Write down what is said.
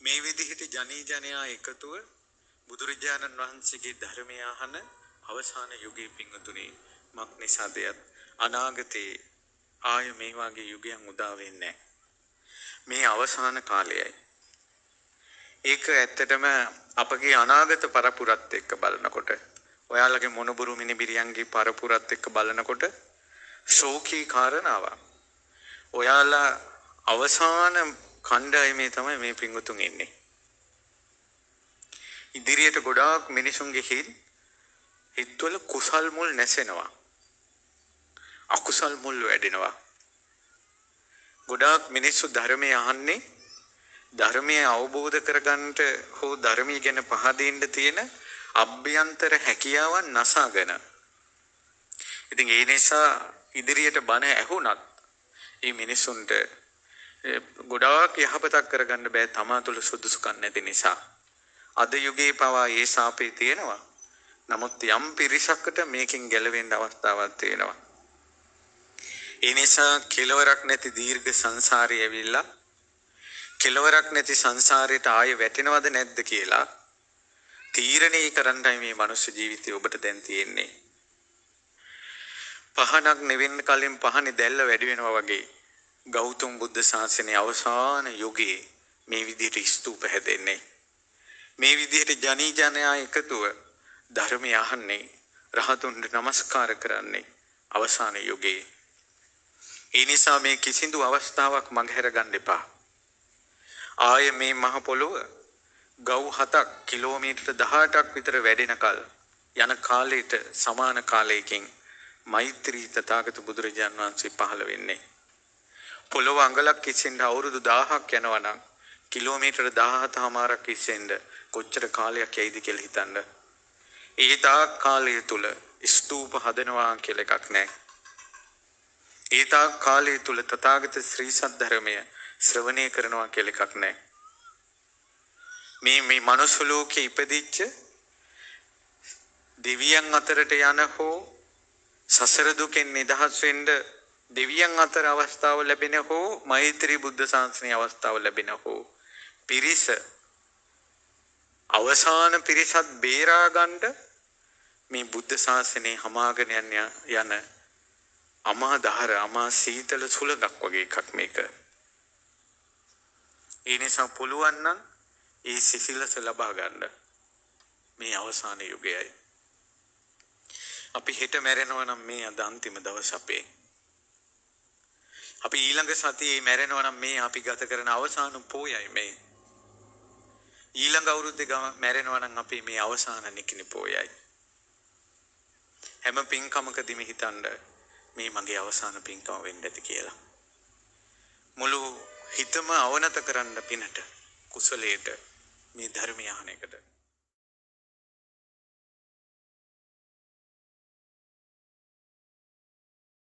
මේ විදිහට ජනී ජනයා එකතුව බුදුරජාණන් වහන්සේගේ ධර්මය අහන අවසාන යුගයේ පිංගුතුනි මක් නිසාද අනාගතේ ආය මේ වගේ යුගයන් උදා වෙන්නේ මේ අවසාන කාලයයි. ඒක ඇත්තටම අපගේ අනාගත පරපුරත් එක්ක බලනකොට ඔයාලගේ මොනබුරු මිනිබිරියන්ගේ පරපුරත් එක්ක බලනකොට ශෝකී කාරණාවක්. ඔයාලා අවසාන කණ්ඩායමේ තමයි මේ පිංගුතුන් ඉන්නේ. ඉදිරියට ගොඩාක් මිනිසුන්ගේ හිතවල කුසල් මුල් නැසෙනවා. අකුසල් මුල් වැඩෙනවා. ගොඩාක් මිනිස්සු ධර්මය අහන්නේ ධර්මය අවබෝධ කරගන්නට හෝ ධර්මය ගැන පහදින්න තියෙන අභ්‍යන්තර හැකියාවන් නැසගෙන. ඉතින් ඒ නිසා ඉදිරියට බණ ඇහුණත් මේ මිනිසුන්ට ගොඩාක් යහපතක් කරගන්න බෑ තමා තුළ සුදුසුකම් නැති නිසා. අද යුගයේ පවා ඒ සාපේ තියෙනවා. නමුත් යම් පිරිසකට මේකෙන් ගැලවෙන්න අවස්ථාවක් තියෙනවා. ඒ නිසා කෙලවරක් නැති දීර්ඝ සංසාරේ ඇවිල්ලා කෙලවරක් නැති සංසාරයට ආයෙ වැටෙනවද නැද්ද කියලා තීරණය කරන්නයි මේ මනුස්ස ජීවිතය ඔබට දැන් තියෙන්නේ. පහනක් නෙවෙන්න කලින් පහනේ දැල්ල වැඩි වෙනවා වගේ ගෞතම බුද්ධ ශාසනයේ අවසාන යුගයේ මේ විදිහට ස්තූප හැදෙන්නේ. මේ විදිහට ජනී ජනයා එකතුව ධර්මය අහන්නේ රහතුන්ට නමස්කාර කරන්නේ අවසාන යුගයේ. ඒ නිසා මේ කිසිදු අවස්ථාවක් මගහැර ගන්න එපා. ආය මේ මහ පොළොව ගව් 7ක් කිලෝමීටර 18ක් විතර වැඩෙනකල් යන කාලයට සමාන කාලයකින් මෛත්‍රී තථාගත බුදුරජාන් වහන්සේ පහළ වෙන්නේ. පොළොව අඟලක් ඉස්සෙන්ද අවුරුදු 1000ක් යනවා නම් කිලෝමීටර 17මාරක් ඉස්සෙන්ද කොච්චර කාලයක් යයිද කියලා හිතන්න. ඒ තාක් කාලය තුල ස්තූප හදනවා කියලා එකක් නැහැ. ඒ තාක් කාලය තුල තථාගත ශ්‍රී සද්ධර්මය ශ්‍රවණය කරනවා කියලා එකක් නැහැ. මේ මනුස්ස ලෝකේ ඉපදිච්ච දෙවියන් අතරට යන හෝ සසර දුකෙන් නිදහස් වෙන්න දෙවියන් අතර අවස්ථාව ලැබෙන හෝ මෛත්‍රී බුද්ධ ශාසනයේ අවස්ථාව ලැබෙන හෝ පිරිස අවසාන පිරිසත් බේරා ගන්න මේ බුද්ධ ශාසනයේ හමාගෙන යන අමා දහර අමා සීතල සුලඟක් වගේ එකක් මේක. ඒ නිසා පුළුවන් නම් ඒ සිසිලස ලබා ගන්න මේ අවසාන යුගයයි. අපි හෙට මැරෙනවා නම් මේ අද අන්තිම දවස් අපේ. අපි ඊළඟ සතියේ මැරෙනවා නම් මේ අපි ගත කරන අවසාන පෝයයි මේ. ඊළඟ අවුරුද්දේ මැරෙනවා නම් අපි මේ අවසාන නිකිනි පෝයයි. හැම පින්කමකදීම හිතන්න මේ මගේ අවසාන පින්කම වෙන්න ඇති කියලා. මුළු හිතම අවනත කරන්න පිනට කුසලයට මේ ධර්මය අහන එකට